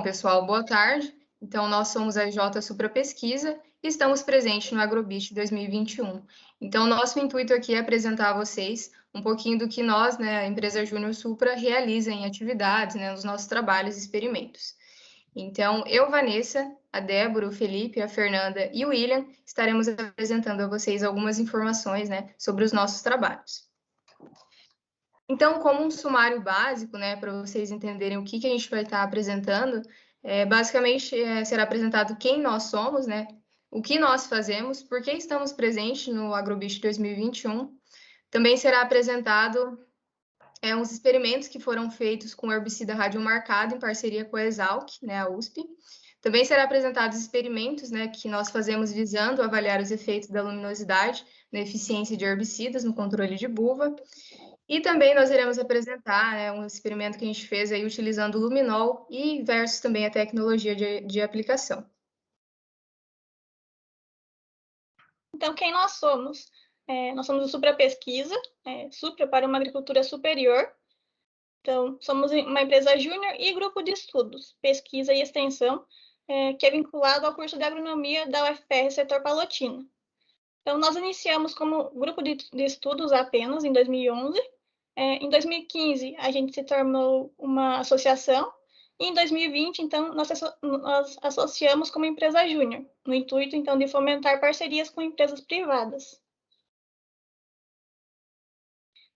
Bom, pessoal, boa tarde. Então, nós somos a J Supra Pesquisa e estamos presentes no AgroBit 2021. Então, nosso intuito aqui é apresentar a vocês um pouquinho do que nós, né, a empresa Júnior Supra, realiza em atividades, né, nos nossos trabalhos e experimentos. Então, eu, Vanessa, a Débora, o Felipe, a Fernanda e o William estaremos apresentando a vocês algumas informações, né, sobre os nossos trabalhos. Então, como um sumário básico, né, para vocês entenderem o que a gente vai estar apresentando, basicamente será apresentado quem nós somos, né, o que nós fazemos, por que estamos presentes no AgroBit 2021. Também será apresentado uns experimentos que foram feitos com o herbicida radiomarcado em parceria com a Exalc, né, a USP. Também será apresentados experimentos, né, que nós fazemos visando avaliar os efeitos da luminosidade na eficiência de herbicidas no controle de buva. E também nós iremos apresentar, né, um experimento que a gente fez aí utilizando o luminol e versus também a tecnologia de aplicação. Então, quem nós somos? Nós somos o Supra Pesquisa, Supra para uma agricultura superior. Então, somos uma empresa júnior e grupo de estudos, pesquisa e extensão, que é vinculado ao curso de agronomia da UFPR Setor Palotina. Então, nós iniciamos como grupo de estudos apenas em 2011. Em 2015, a gente se tornou uma associação. E em 2020, então, nós associamos como empresa júnior, no intuito, então, de fomentar parcerias com empresas privadas.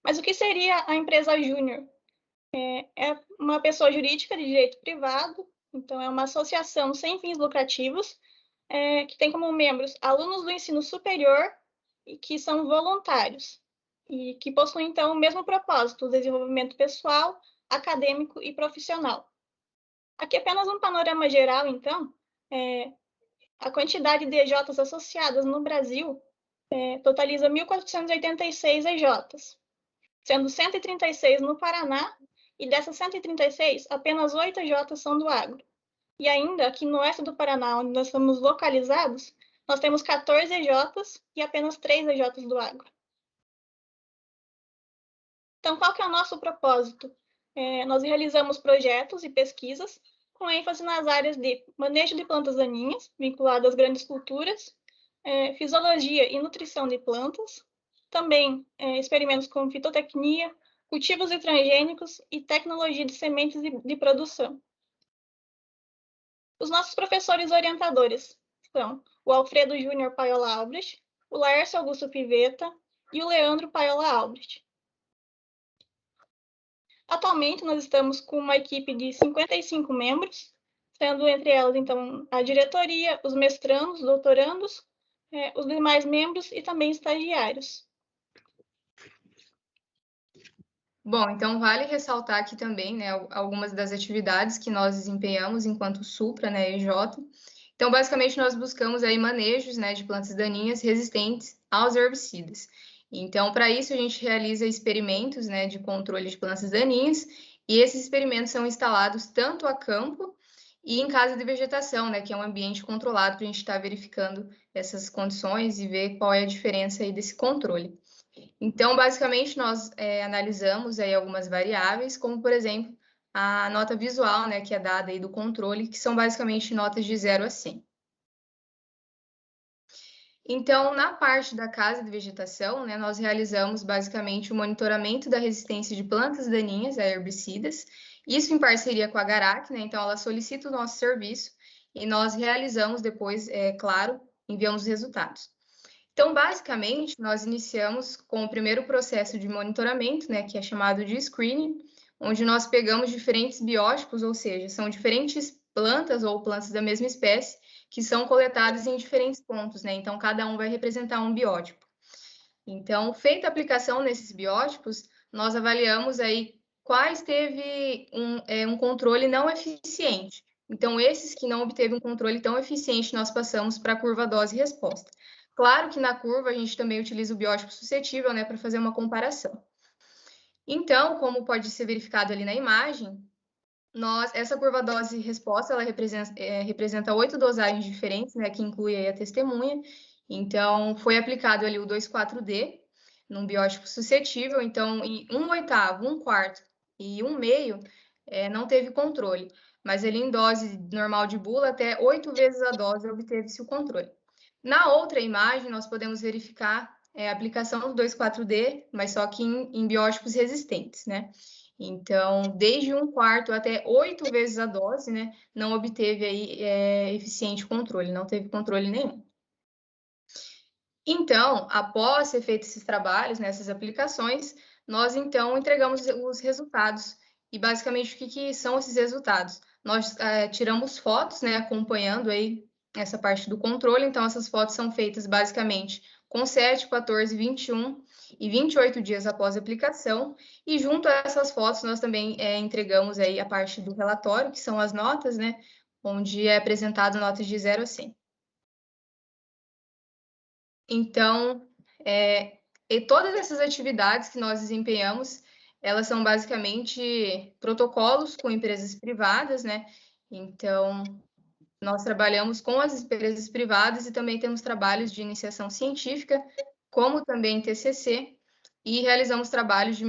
Mas o que seria a empresa júnior? É uma pessoa jurídica de direito privado, então é uma associação sem fins lucrativos, que tem como membros alunos do ensino superior e que são voluntários, e que possuem, então, o mesmo propósito, o desenvolvimento pessoal, acadêmico e profissional. Aqui apenas um panorama geral, então, a quantidade de EJs associadas no Brasil totaliza 1.486 EJs, sendo 136 no Paraná, e dessas 136, apenas 8 EJs são do agro. E ainda, aqui no oeste do Paraná, onde nós estamos localizados, nós temos 14 EJs e apenas 3 EJs do agro. Então, qual que é o nosso propósito? Nós realizamos projetos e pesquisas com ênfase nas áreas de manejo de plantas daninhas, vinculado às grandes culturas, fisiologia e nutrição de plantas, também experimentos com fitotecnia, cultivos de transgênicos e tecnologia de sementes de produção. Os nossos professores orientadores são o Alfredo Júnior Paiola Albrecht, o Laércio Augusto Pivetta e o Leandro Paiola Albrecht. Atualmente, nós estamos com uma equipe de 55 membros, sendo entre elas, então, a diretoria, os mestrandos, doutorandos, os demais membros e também estagiários. Bom, então vale ressaltar aqui também, né, algumas das atividades que nós desempenhamos enquanto Supra, né, EJ. Então, basicamente, nós buscamos aí manejos, né, de plantas daninhas resistentes aos herbicidas. Então, para isso, a gente realiza experimentos, né, de controle de plantas daninhas, e esses experimentos são instalados tanto a campo e em casa de vegetação, né, que é um ambiente controlado para a gente estar verificando essas condições e ver qual é a diferença aí desse controle. Então, basicamente, nós analisamos aí algumas variáveis, como, por exemplo, a nota visual, né, que é dada aí do controle, que são basicamente notas de 0 a 100. Então, na parte da casa de vegetação, né, nós realizamos basicamente o monitoramento da resistência de plantas daninhas a herbicidas, isso em parceria com a Garac, né, então ela solicita o nosso serviço e nós realizamos depois, claro, enviamos os resultados. Então, basicamente, nós iniciamos com o primeiro processo de monitoramento, né, que é chamado de screening, onde nós pegamos diferentes biótipos, ou seja, são diferentes plantas ou plantas da mesma espécie, que são coletadas em diferentes pontos, né? Então, cada um vai representar um biótipo. Então, feita a aplicação nesses biótipos, nós avaliamos aí quais teve um controle não eficiente. Então, esses que não obteve um controle tão eficiente, nós passamos para a curva dose-resposta. Claro que na curva a gente também utiliza o biótipo suscetível, né, para fazer uma comparação. Então, como pode ser verificado ali na imagem, essa curva dose-resposta, ela representa 8 dosagens diferentes, né, que inclui aí a testemunha. Então, foi aplicado ali o 2,4-D, num biótipo suscetível. Então, em 1/8, 1/4 e 1/2, não teve controle. mas ele em dose normal de bula, até 8 vezes a dose obteve-se o controle. Na outra imagem, nós podemos verificar a aplicação do 2,4-D, mas só que em biótipos resistentes, né? Então, desde 1/4 até 8 vezes a dose, né, não obteve aí eficiente controle, não teve controle nenhum. Então, após ser feitos esses trabalhos, nessas aplicações, nós então entregamos os resultados. E basicamente o que são esses resultados? Nós tiramos fotos, né, acompanhando aí essa parte do controle. Então, essas fotos são feitas basicamente com 7, 14, 21 e 28 dias após a aplicação. E junto a essas fotos, nós também entregamos aí a parte do relatório, que são as notas, né, onde é apresentado notas de 0 a 100. Então, e todas essas atividades que nós desempenhamos, elas são basicamente protocolos com empresas privadas, né? Então, nós trabalhamos com as empresas privadas e também temos trabalhos de iniciação científica, como também TCC, e realizamos trabalhos de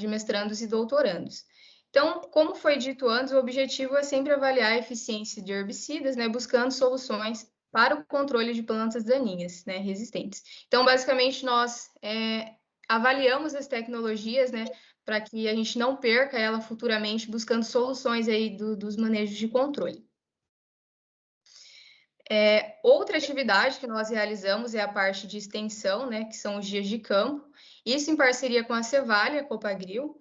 mestrandos e doutorandos. Então, como foi dito antes, o objetivo é sempre avaliar a eficiência de herbicidas, né, buscando soluções para o controle de plantas daninhas, né, resistentes. Então, basicamente, nós avaliamos as tecnologias, né, para que a gente não perca ela futuramente, buscando soluções aí dos manejos de controle. Outra atividade que nós realizamos é a parte de extensão, né, que são os dias de campo, isso em parceria com a Cevalha, Copagril.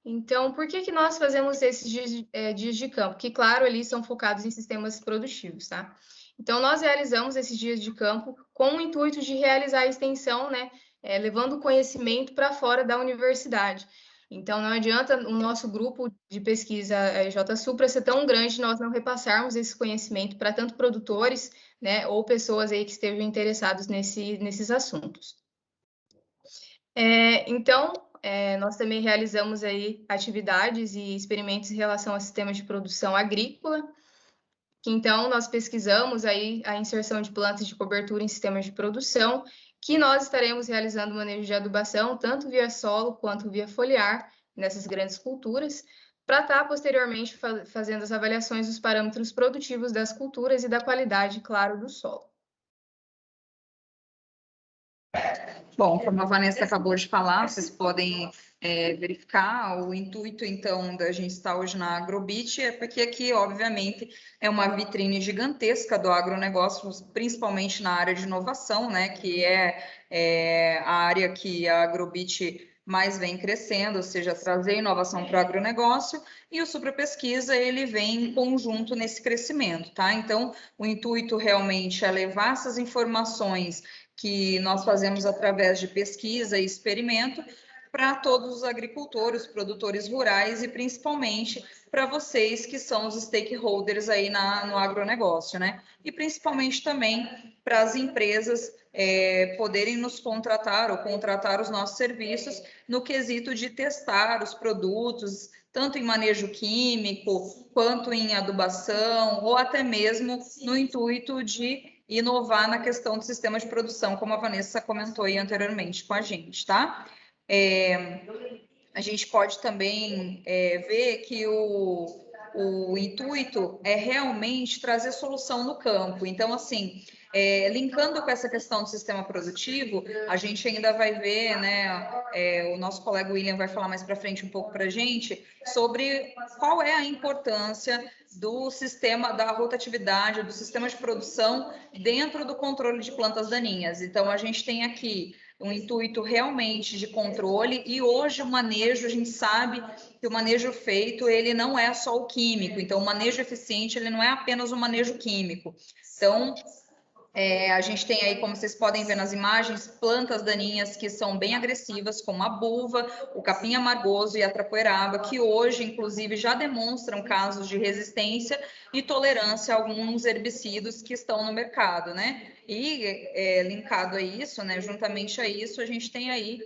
Então, por que nós fazemos esses dias de campo? Que, claro, ali são focados em sistemas produtivos, tá? Então, nós realizamos esses dias de campo com o intuito de realizar a extensão, né, levando o conhecimento para fora da universidade. Então, não adianta o nosso grupo de pesquisa J-Supra ser tão grande nós não repassarmos esse conhecimento para tanto produtores, né, ou pessoas aí que estejam interessados nesses assuntos. Então, nós também realizamos aí atividades e experimentos em relação a sistemas de produção agrícola. Então, nós pesquisamos aí a inserção de plantas de cobertura em sistemas de produção, que nós estaremos realizando manejo de adubação, tanto via solo quanto via foliar, nessas grandes culturas, para estar posteriormente fazendo as avaliações dos parâmetros produtivos das culturas e da qualidade, claro, do solo. Bom, como a Vanessa acabou de falar, vocês podem verificar o intuito, então, da gente estar hoje na Agrobit, é porque aqui, obviamente, é uma vitrine gigantesca do agronegócio, principalmente na área de inovação, né, que é a área que a Agrobit mais vem crescendo, ou seja, trazer inovação para o agronegócio, e o Supra Pesquisa, ele vem em conjunto nesse crescimento, tá? Então, o intuito realmente é levar essas informações que nós fazemos através de pesquisa e experimento para todos os agricultores, produtores rurais e principalmente para vocês que são os stakeholders aí no agronegócio, né? E principalmente também para as empresas poderem nos contratar ou contratar os nossos serviços no quesito de testar os produtos, tanto em manejo químico, quanto em adubação, ou até mesmo no intuito de inovar na questão do sistema de produção, como a Vanessa comentou aí anteriormente com a gente, tá? A gente pode também ver que o intuito é realmente trazer solução no campo. Então, assim, linkando com essa questão do sistema produtivo, a gente ainda vai ver, né, o nosso colega William vai falar mais para frente um pouco para a gente, sobre qual é a importância do sistema, da rotatividade, do sistema de produção dentro do controle de plantas daninhas. Então, a gente tem aqui um intuito realmente de controle, e hoje o manejo, a gente sabe que o manejo feito, ele não é só o químico, então o manejo eficiente, ele não é apenas o manejo químico. Então, a gente tem aí, como vocês podem ver nas imagens, plantas daninhas que são bem agressivas, como a buva, o capim amargoso e a trapoeraba, que hoje, inclusive, já demonstram casos de resistência e tolerância a alguns herbicidas que estão no mercado, né? E linkado a isso, né, juntamente a isso, a gente tem aí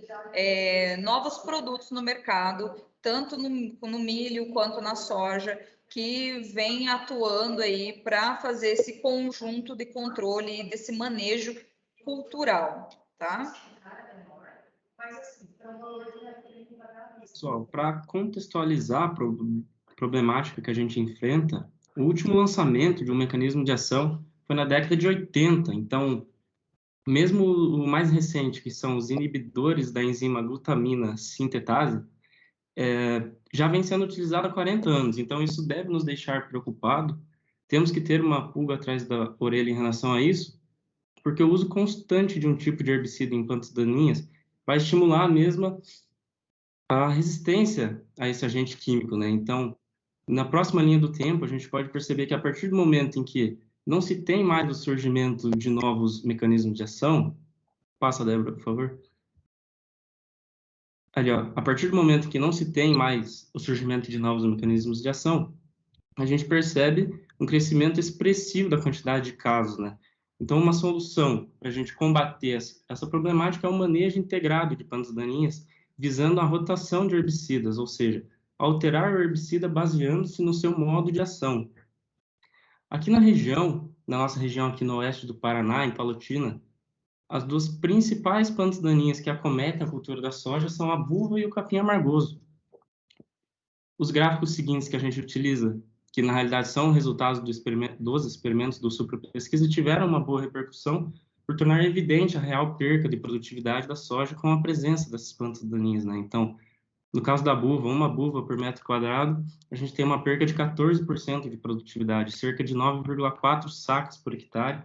novos produtos no mercado, tanto no milho quanto na soja, que vem atuando aí para fazer esse conjunto de controle e desse manejo cultural, tá? Pessoal, para contextualizar a problemática que a gente enfrenta, o último lançamento de um mecanismo de ação foi na década de 80, então, mesmo o mais recente, que são os inibidores da enzima glutamina sintetase, já vem sendo utilizado há 40 anos, então isso deve nos deixar preocupados. Temos que ter uma pulga atrás da orelha em relação a isso, porque o uso constante de um tipo de herbicida em plantas daninhas vai estimular a resistência a esse agente químico, né? Então, na próxima linha do tempo, a gente pode perceber que a partir do momento em que não se tem mais o surgimento de novos mecanismos de ação, passa, Débora, por favor. Ali, ó, a partir do momento que não se tem mais o surgimento de novos mecanismos de ação, a gente percebe um crescimento expressivo da quantidade de casos, né? Então, uma solução para a gente combater essa problemática é o manejo integrado de plantas daninhas, visando a rotação de herbicidas, ou seja, alterar o herbicida baseando-se no seu modo de ação. Aqui na nossa região aqui no oeste do Paraná, em Palotina, as duas principais plantas daninhas que acometem a cultura da soja são a buva e o capim amargoso. Os gráficos seguintes que a gente utiliza, que na realidade são resultados dos experimentos do Supra Pesquisa, tiveram uma boa repercussão por tornar evidente a real perca de produtividade da soja com a presença dessas plantas daninhas, né? Então, no caso da buva, uma buva por metro quadrado, a gente tem uma perca de 14% de produtividade, cerca de 9,4 sacas por hectare.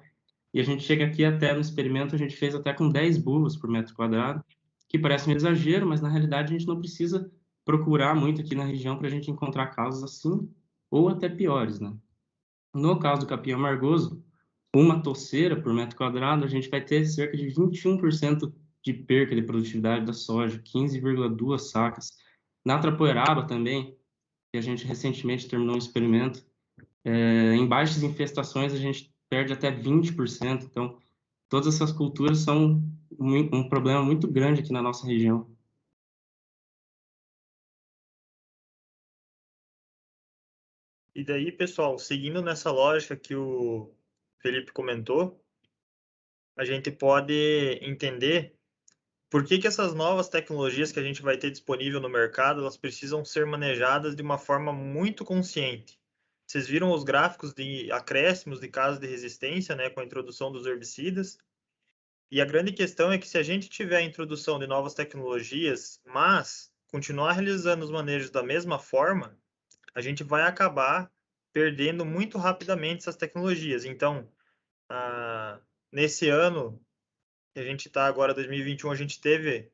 E a gente chega aqui até no experimento, a gente fez até com 10 buvas por metro quadrado, que parece um exagero, mas na realidade a gente não precisa procurar muito aqui na região para a gente encontrar casos assim, ou até piores, né? No caso do capim amargoso, uma toceira por metro quadrado, a gente vai ter cerca de 21% de perca de produtividade da soja, 15,2 sacas. Na trapoeraba também, que a gente recentemente terminou um experimento, em baixas infestações a gente perde até 20%. Então, todas essas culturas são um problema muito grande aqui na nossa região. E daí, pessoal, seguindo nessa lógica que o Felipe comentou, a gente pode entender por que essas novas tecnologias que a gente vai ter disponível no mercado, elas precisam ser manejadas de uma forma muito consciente. Vocês viram os gráficos de acréscimos de casos de resistência, né, com a introdução dos herbicidas. E a grande questão é que se a gente tiver a introdução de novas tecnologias, mas continuar realizando os manejos da mesma forma, a gente vai acabar perdendo muito rapidamente essas tecnologias. Então, nesse ano que a gente está agora, 2021, a gente teve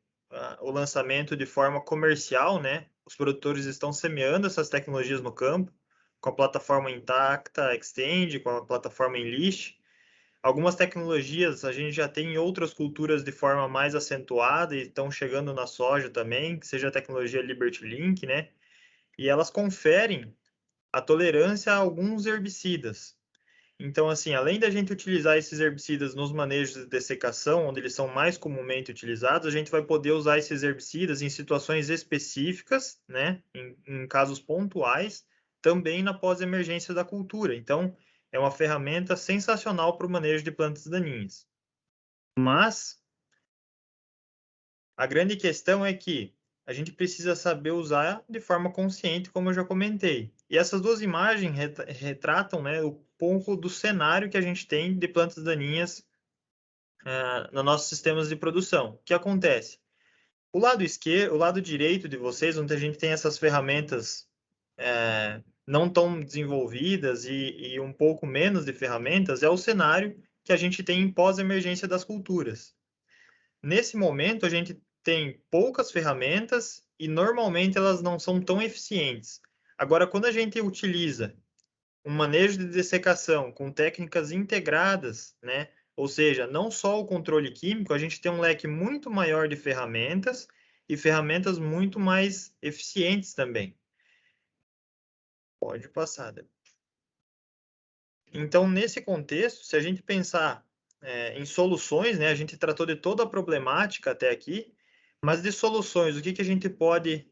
o lançamento de forma comercial, né? Os produtores estão semeando essas tecnologias no campo, com a plataforma Intacta Extend, com a plataforma Enlist. Algumas tecnologias a gente já tem em outras culturas de forma mais acentuada e estão chegando na soja também, que seja a tecnologia Liberty Link, né? E elas conferem a tolerância a alguns herbicidas. Então, assim, além da gente utilizar esses herbicidas nos manejos de dessecação, onde eles são mais comumente utilizados, a gente vai poder usar esses herbicidas em situações específicas, né, em casos pontuais, também na pós-emergência da cultura. Então, é uma ferramenta sensacional para o manejo de plantas daninhas. Mas a grande questão é que a gente precisa saber usar de forma consciente, como eu já comentei. E essas duas imagens retratam, né, o pouco do cenário que a gente tem de plantas daninhas nos nossos sistemas de produção. O que acontece? O lado esquerdo, o lado direito de vocês, onde a gente tem essas ferramentas não tão desenvolvidas e um pouco menos de ferramentas, é o cenário que a gente tem em pós-emergência das culturas. Nesse momento, a gente tem poucas ferramentas e normalmente elas não são tão eficientes. Agora, quando a gente utiliza um manejo de dessecação com técnicas integradas, né? Ou seja, não só o controle químico, a gente tem um leque muito maior de ferramentas e ferramentas muito mais eficientes também. Pode passar, Débora. Então, nesse contexto, se a gente pensar em soluções, né? A gente tratou de toda a problemática até aqui, mas de soluções, o que que a gente pode,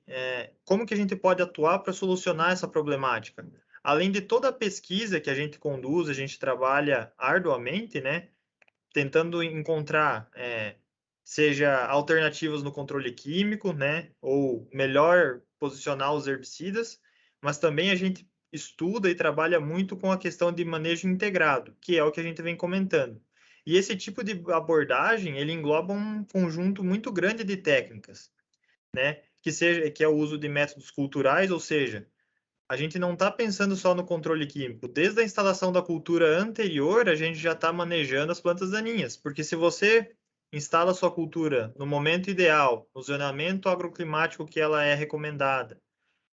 como que a gente pode atuar para solucionar essa problemática? Além de toda a pesquisa que a gente conduz, a gente trabalha arduamente, né? Tentando encontrar, seja alternativas no controle químico, né? Ou melhor posicionar os herbicidas, mas também a gente estuda e trabalha muito com a questão de manejo integrado, que é o que a gente vem comentando. E esse tipo de abordagem, ele engloba um conjunto muito grande de técnicas, né? Que é o uso de métodos culturais, ou seja, a gente não está pensando só no controle químico. Desde a instalação da cultura anterior, a gente já está manejando as plantas daninhas, porque se você instala a sua cultura no momento ideal, no zonamento agroclimático que ela é recomendada,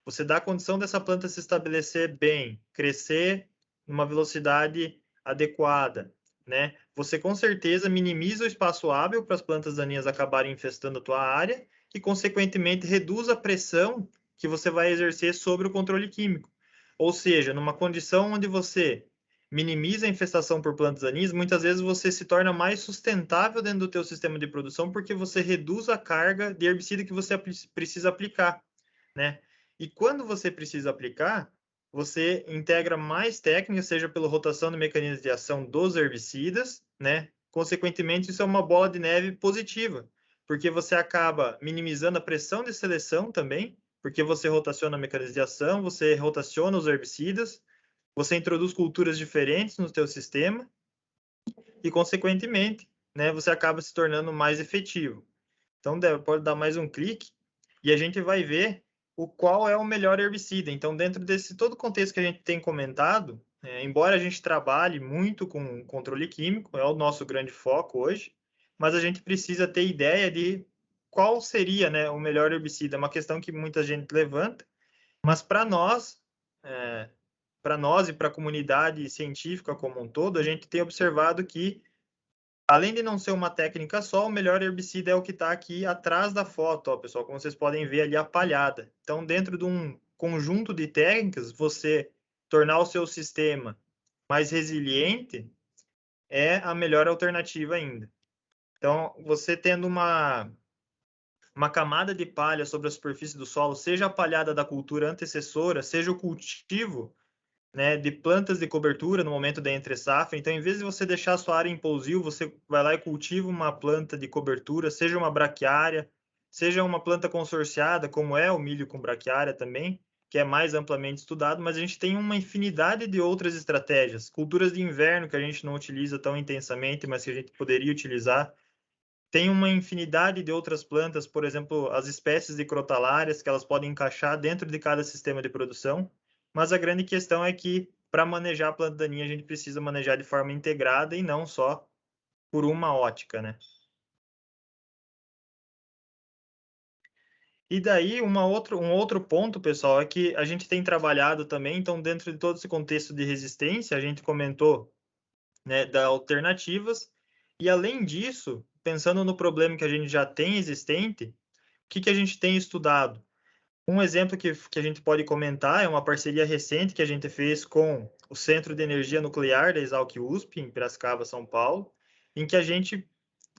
você dá a condição dessa planta se estabelecer bem, crescer numa velocidade adequada, né? Você com certeza minimiza o espaço hábil para as plantas daninhas acabarem infestando a tua área e, consequentemente, reduz a pressão que você vai exercer sobre o controle químico. Ou seja, numa condição onde você minimiza a infestação por plantas daninhas, muitas vezes você se torna mais sustentável dentro do teu sistema de produção porque você reduz a carga de herbicida que você precisa aplicar, né? E quando você precisa aplicar, você integra mais técnicas, seja pela rotação de mecanismos de ação dos herbicidas, né? Consequentemente, isso é uma bola de neve positiva, porque você acaba minimizando a pressão de seleção também, porque você rotaciona mecanismos de ação, você rotaciona os herbicidas, você introduz culturas diferentes no seu sistema e, consequentemente, né, você acaba se tornando mais efetivo. Então, pode dar mais um clique e a gente vai ver qual é o melhor herbicida. Então, dentro desse todo o contexto que a gente tem comentado, embora a gente trabalhe muito com controle químico, é o nosso grande foco hoje, mas a gente precisa ter ideia de qual seria, né, o melhor herbicida. É uma questão que muita gente levanta, mas para nós e para a comunidade científica como um todo, a gente tem observado que, além de não ser uma técnica só, o melhor herbicida é o que está aqui atrás da foto, ó, pessoal, como vocês podem ver ali a palhada. Então, dentro de um conjunto de técnicas, você tornar o seu sistema mais resiliente é a melhor alternativa ainda. Então, você tendo uma camada de palha sobre a superfície do solo, seja a palhada da cultura antecessora, seja o cultivo, né, de plantas de cobertura no momento da entre-safra. Então, em vez de você deixar a sua área em pousio, você vai lá e cultiva uma planta de cobertura, seja uma braquiária, seja uma planta consorciada, como é o milho com braquiária também, que é mais amplamente estudado, mas a gente tem uma infinidade de outras estratégias. Culturas de inverno que a gente não utiliza tão intensamente, mas que a gente poderia utilizar. Tem uma infinidade de outras plantas, por exemplo, as espécies de crotalárias, que elas podem encaixar dentro de cada sistema de produção. Mas a grande questão é que, para manejar a planta daninha, a gente precisa manejar de forma integrada e não só por uma ótica, né? E daí, um outro ponto, pessoal, é que a gente tem trabalhado também, então, dentro de todo esse contexto de resistência, a gente comentou, né, das alternativas, e além disso, pensando no problema que a gente já tem existente, o que a gente tem estudado? Um exemplo que a gente pode comentar é uma parceria recente que a gente fez com o Centro de Energia Nuclear da Exalc-USP, em Piracicaba, São Paulo, em que a gente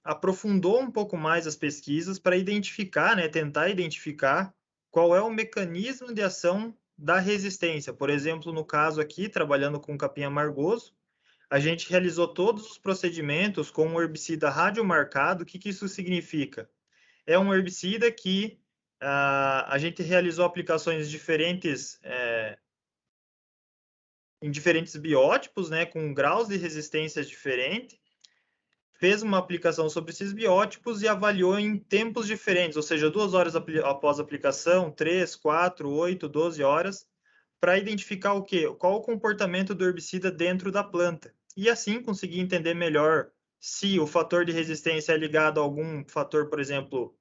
aprofundou um pouco mais as pesquisas para identificar, né, tentar identificar qual é o mecanismo de ação da resistência. Por exemplo, no caso aqui, trabalhando com capim amargoso, a gente realizou todos os procedimentos com um herbicida radiomarcado. O que isso significa? É um herbicida que a gente realizou aplicações diferentes em diferentes biótipos, né, com graus de resistência diferentes, fez uma aplicação sobre esses biótipos e avaliou em tempos diferentes, ou seja, 2 horas após a aplicação, 3, 4, 8, 12 horas, para identificar o quê? Qual o comportamento do herbicida dentro da planta. E assim conseguir entender melhor se o fator de resistência é ligado a algum fator, por exemplo,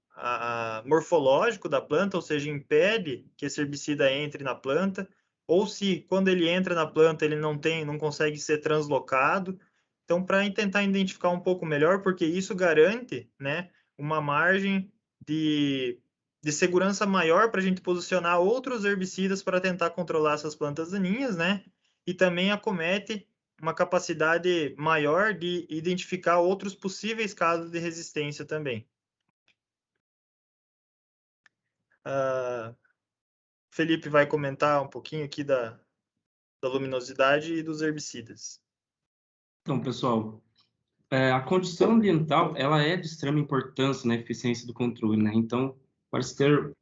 morfológico da planta, ou seja, impede que esse herbicida entre na planta, ou se quando ele entra na planta ele não consegue ser translocado. Então, para tentar identificar um pouco melhor, porque isso garante, né, uma margem de segurança maior para a gente posicionar outros herbicidas para tentar controlar essas plantas daninhas, né? E também acomete uma capacidade maior de identificar outros possíveis casos de resistência também. Felipe vai comentar um pouquinho aqui da luminosidade e dos herbicidas. Então, pessoal, a condição ambiental ela é de extrema importância na eficiência do controle, né? Então,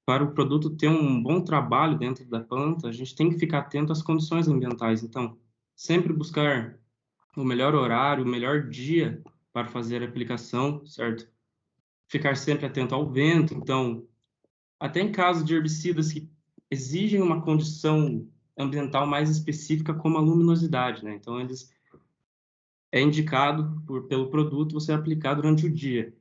para o produto ter um bom trabalho dentro da planta, a gente tem que ficar atento às condições ambientais. Então, sempre buscar o melhor horário, o melhor dia para fazer a aplicação, certo? Ficar sempre atento ao vento. Então, até em casos de herbicidas que exigem uma condição ambiental mais específica, como a luminosidade, né? Então, é indicado pelo produto você aplicar durante o dia.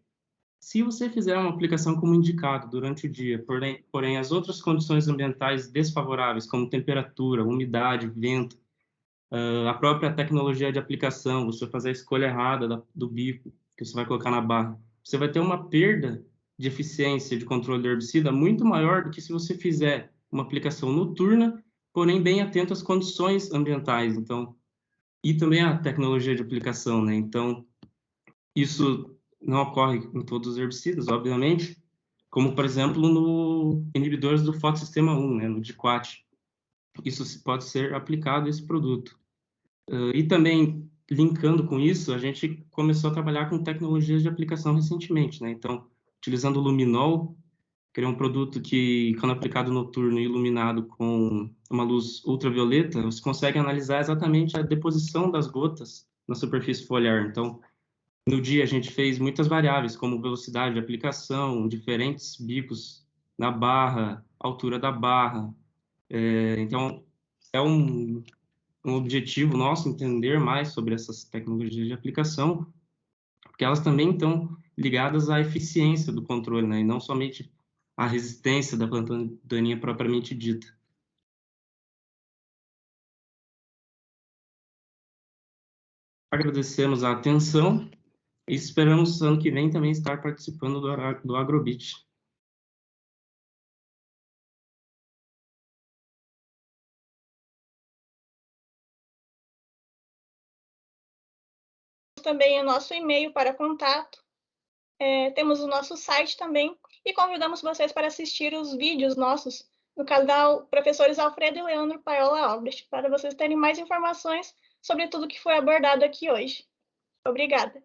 Se você fizer uma aplicação como indicado durante o dia, porém as outras condições ambientais desfavoráveis, como temperatura, umidade, vento, a própria tecnologia de aplicação, você fazer a escolha errada do bico que você vai colocar na barra, você vai ter uma perda de eficiência de controle do herbicida muito maior do que se você fizer uma aplicação noturna, porém bem atento às condições ambientais. Então, e também a tecnologia de aplicação, né? Então, isso não ocorre em todos os herbicidas, obviamente, como, por exemplo, no inibidores do fotossistema 1, né, no diquat. Isso pode ser aplicado a esse produto. E também, linkando com isso, a gente começou a trabalhar com tecnologias de aplicação recentemente, né? Então, utilizando o luminol, que é um produto que, quando aplicado noturno e iluminado com uma luz ultravioleta, você consegue analisar exatamente a deposição das gotas na superfície foliar. Então, no dia a gente fez muitas variáveis, como velocidade de aplicação, diferentes bicos na barra, altura da barra. Então, é um objetivo nosso entender mais sobre essas tecnologias de aplicação, porque elas também estão ligadas à eficiência do controle, né? E não somente à resistência da planta daninha propriamente dita. Agradecemos a atenção e esperamos ano que vem também estar participando do Agrobit. Também o nosso e-mail para contato. Temos o nosso site também e convidamos vocês para assistir os vídeos nossos no canal Professores Alfredo e Leandro Paiola Albrecht, para vocês terem mais informações sobre tudo que foi abordado aqui hoje. Obrigada!